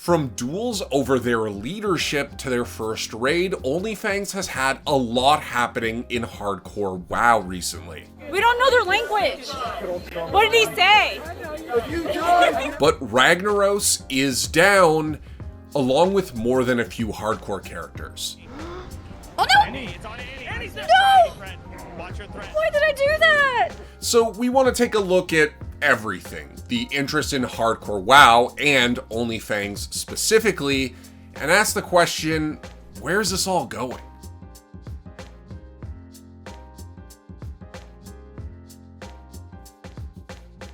From duels over their leadership to their first raid, OnlyFangs has had a lot happening in Hardcore WoW recently. We don't know their language. What did he say? But Ragnaros is down, along with more than a few Hardcore characters. Oh no! No! Why did I do that? So we want to take a look at everything, the interest in Hardcore WoW and OnlyFangs specifically, and ask the question, where's this all going?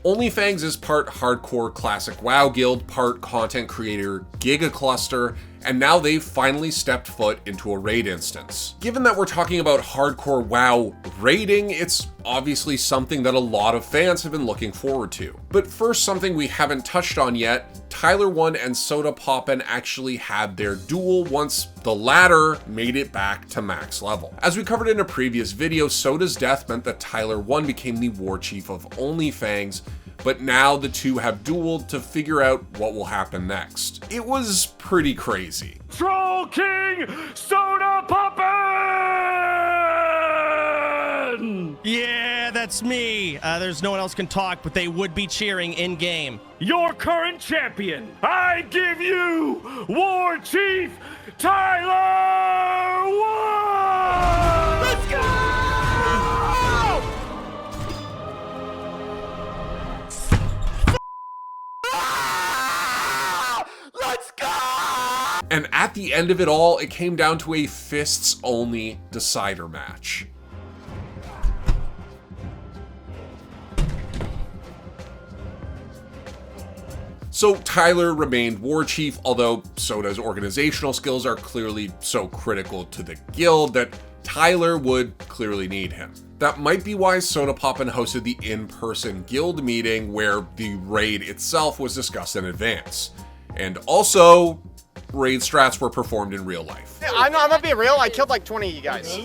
OnlyFangs is part Hardcore Classic WoW Guild, part content creator Giga Cluster, and now they've finally stepped foot into a raid instance. Given that we're talking about Hardcore WoW raiding, it's obviously something that a lot of fans have been looking forward to. But first, something we haven't touched on yet, Tyler1 and Sodapoppin actually had their duel once the latter made it back to max level. As we covered in a previous video, Soda's death meant that Tyler1 became the war chief of OnlyFangs, but now the two have dueled to figure out what will happen next. It was pretty crazy. Troll King Sodapoppin! Yeah, that's me. There's no one else can talk, but they would be cheering in game. Your current champion, I give you War Chief Tyler1! Let's go! And at the end of it all, it came down to a fists-only decider match. So Tyler remained war chief, although Soda's organizational skills are clearly so critical to the guild that Tyler would clearly need him. That might be why Sodapoppin hosted the in-person guild meeting where the raid itself was discussed in advance. And also, raid strats were performed in real life. I'm gonna be real, I killed like 20 of you guys.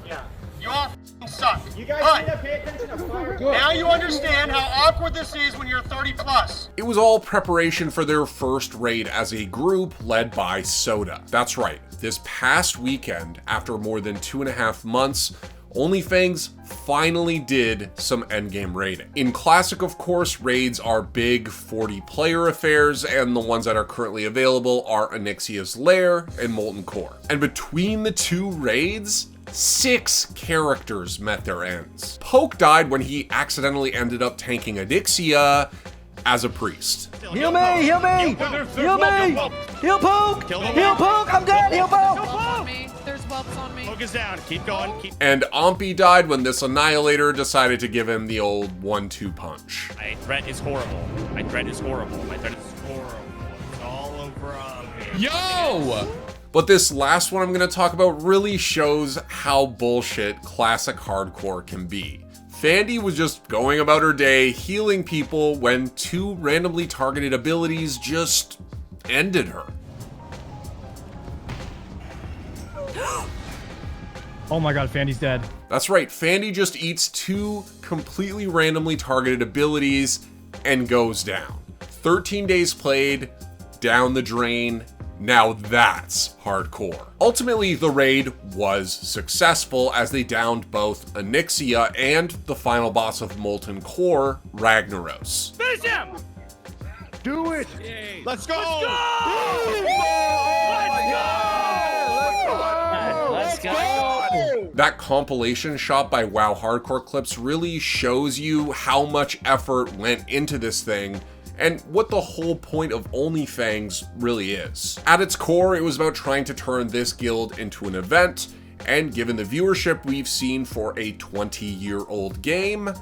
Yeah. You all suck. You guys but need to pay attention to fire. now you understand how awkward this is when you're 30 plus. It was all preparation for their first raid as a group led by Soda. That's right, this past weekend, after more than 2.5 months, OnlyFangs finally did some endgame raiding. In Classic, of course, raids are big 40-player affairs, and the ones that are currently available are Onyxia's Lair and Molten Core. And between the two raids, 6 characters met their ends. Poke died when he accidentally ended up tanking Onyxia as a priest. Heal me! Heal me! Heal me! Heal Poke! Heal Poke! I'm dead! Heal Poke! There's whelps on me. Focus down. Keep going. And Ompi died when this Annihilator decided to give him the old 1-2 punch. My threat is horrible. My threat is horrible. My threat is horrible. It's all over here. Yo! But this last one I'm going to talk about really shows how bullshit classic hardcore can be. Fandy was just going about her day healing people when 2 randomly targeted abilities just ended her. Oh my god, Fandy's dead. That's right, Fandy just eats 2 completely randomly targeted abilities and goes down. 13 days played, down the drain. Now that's hardcore. Ultimately, the raid was successful as they downed both Onyxia and the final boss of Molten Core, Ragnaros. Finish him! Do it! Let's go! Let's go! That compilation shot by WoW Hardcore Clips really shows you how much effort went into this thing and what the whole point of OnlyFangs really is. At its core, it was about trying to turn this guild into an event, and given the viewership we've seen for a 20-year-old game,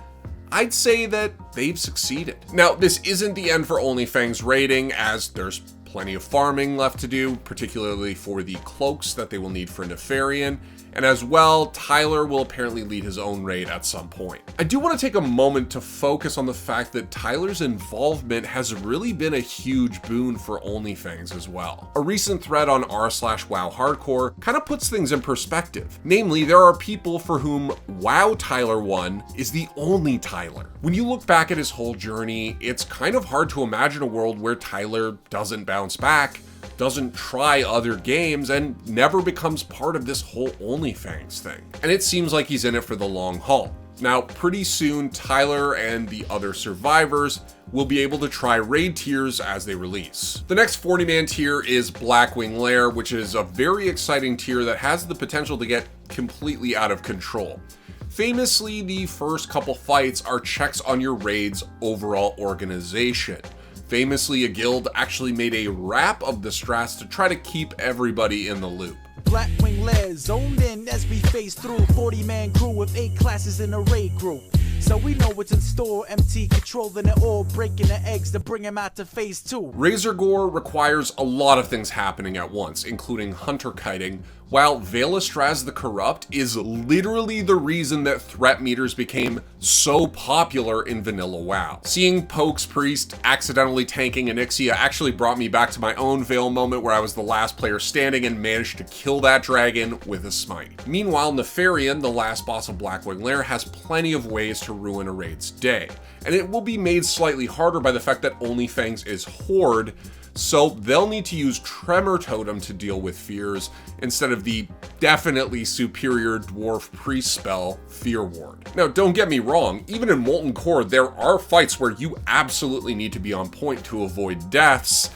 I'd say that they've succeeded. Now, this isn't the end for OnlyFangs raiding, as there's plenty of farming left to do, particularly for the cloaks that they will need for Nefarian. And as well, Tyler will apparently lead his own raid at some point. I do want to take a moment to focus on the fact that Tyler's involvement has really been a huge boon for OnlyFangs as well. A recent thread on r/WoW Hardcore kind of puts things in perspective. Namely, there are people for whom WoW Tyler1 is the only Tyler. When you look back at his whole journey, it's kind of hard to imagine a world where Tyler doesn't bounce back, doesn't try other games, and never becomes part of this whole OnlyFangs thing. And it seems like he's in it for the long haul. Now, pretty soon, Tyler and the other survivors will be able to try raid tiers as they release. The next 40-man tier is Blackwing Lair, which is a very exciting tier that has the potential to get completely out of control. Famously, the first couple fights are checks on your raid's overall organization. Famously, a guild actually made a rap of the strats to try to keep everybody in the loop. Blackwing Lair zoned in as we face through 40-man crew with 8 classes in a raid group. So we know what's in store, MT controlling it all, breaking the eggs to bring him out to phase 2. Razor Gore requires a lot of things happening at once, including hunter kiting, while Velastraz the Corrupt is literally the reason that threat meters became so popular in vanilla WoW. Seeing Poke's Priest accidentally tanking Onyxia actually brought me back to my own Veil moment where I was the last player standing and managed to kill that dragon with a smite. Meanwhile, Nefarian, the last boss of Blackwing Lair, has plenty of ways to ruin a raid's day, and it will be made slightly harder by the fact that OnlyFangs is Horde, so they'll need to use Tremor Totem to deal with fears instead of the definitely superior Dwarf Priest spell, Fear Ward. Now, don't get me wrong, even in Molten Core, there are fights where you absolutely need to be on point to avoid deaths,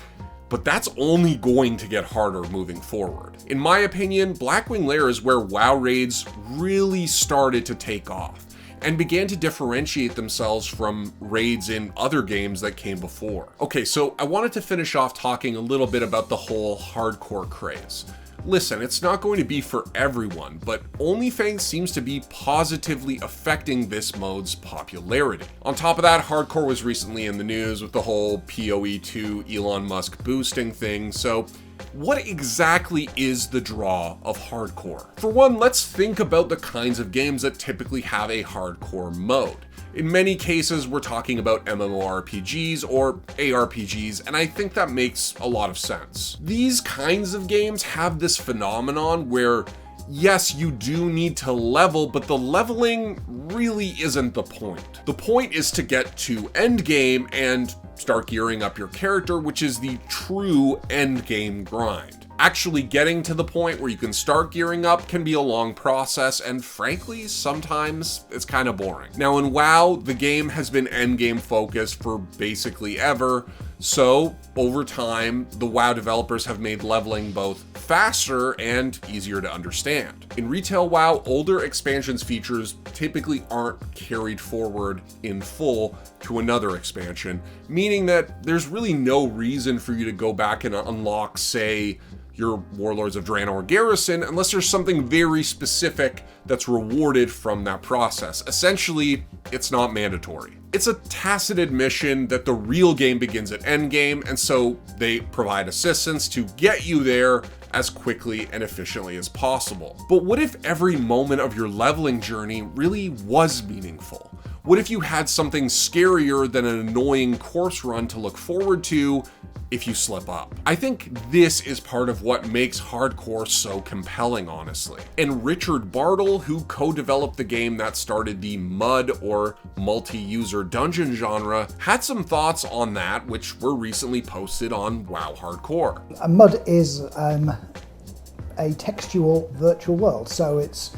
but that's only going to get harder moving forward. In my opinion, Blackwing Lair is where WoW raids really started to take off and began to differentiate themselves from raids in other games that came before. Okay, so I wanted to finish off talking a little bit about the whole hardcore craze. Listen, it's not going to be for everyone, but OnlyFangs seems to be positively affecting this mode's popularity. On top of that, hardcore was recently in the news with the whole PoE2 Elon Musk boosting thing, so what exactly is the draw of hardcore? For one, let's think about the kinds of games that typically have a hardcore mode. In many cases, we're talking about MMORPGs or ARPGs, and I think that makes a lot of sense. These kinds of games have this phenomenon where, yes, you do need to level, but the leveling really isn't the point. The point is to get to endgame and start gearing up your character, which is the true endgame grind. Actually getting to the point where you can start gearing up can be a long process, and frankly, sometimes it's kind of boring. Now in WoW, the game has been endgame focused for basically ever, so over time, the WoW developers have made leveling both faster and easier to understand. In retail WoW, older expansions features typically aren't carried forward in full to another expansion, meaning that there's really no reason for you to go back and unlock, say, your Warlords of Draenor Garrison unless there's something very specific that's rewarded from that process. Essentially, it's not mandatory. It's a tacit admission that the real game begins at endgame, and so they provide assistance to get you there as quickly and efficiently as possible. But what if every moment of your leveling journey really was meaningful? What if you had something scarier than an annoying course run to look forward to if you slip up? I think this is part of what makes hardcore so compelling, honestly. And Richard Bartle, who co-developed the game that started the MUD or multi-user dungeon genre, had some thoughts on that, which were recently posted on WoW Hardcore. A MUD is a textual virtual world, so it's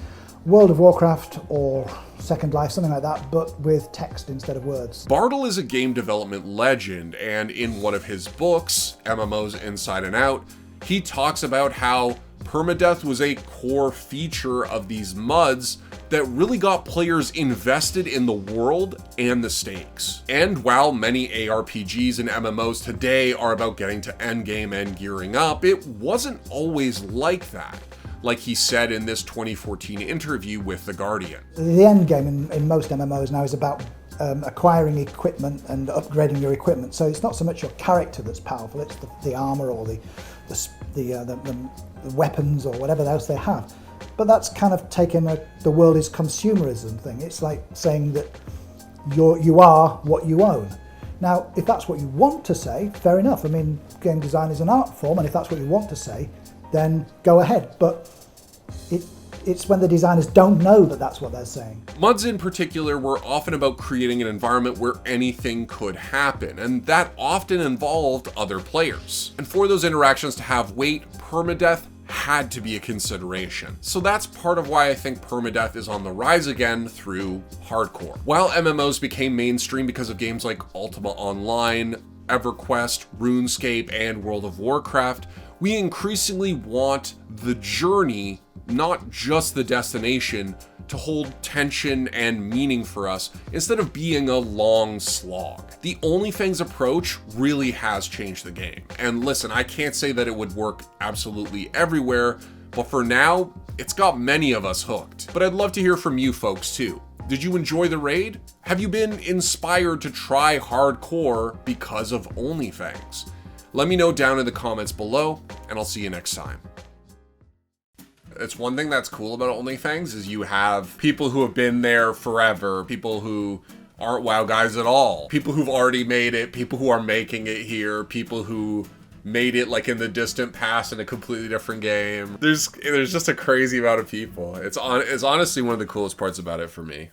World of Warcraft or Second Life, something like that, but with text instead of words. Bartle is a game development legend, and in one of his books, MMOs Inside and Out, he talks about how Perma-death was a core feature of these MUDs that really got players invested in the world and the stakes. And while many ARPGs and MMOs today are about getting to endgame and gearing up, it wasn't always like that, like he said in this 2014 interview with The Guardian. The end game in most MMOs now is about acquiring equipment and upgrading your equipment. So it's not so much your character that's powerful, it's the armor or the weapons or whatever else they have. But that's kind of taken the world is consumerism thing. It's like saying that you are what you own. Now, if that's what you want to say, fair enough. I mean, game design is an art form, and if that's what you want to say, then go ahead. But it's when the designers don't know that that's what they're saying. MUDs in particular were often about creating an environment where anything could happen, and that often involved other players. And for those interactions to have weight, permadeath had to be a consideration. So that's part of why I think permadeath is on the rise again through hardcore. While MMOs became mainstream because of games like Ultima Online, EverQuest, RuneScape, and World of Warcraft, we increasingly want the journey, not just the destination, to hold tension and meaning for us instead of being a long slog. The OnlyFangs approach really has changed the game. And listen, I can't say that it would work absolutely everywhere, but for now, it's got many of us hooked. But I'd love to hear from you folks too. Did you enjoy the raid? Have you been inspired to try hardcore because of OnlyFangs? Let me know down in the comments below, and I'll see you next time. It's one thing that's cool about OnlyFangs is you have people who have been there forever, people who aren't WoW guys at all, people who've already made it, people who are making it here, people who made it like in the distant past in a completely different game. There's just a crazy amount of people. It's honestly one of the coolest parts about it for me.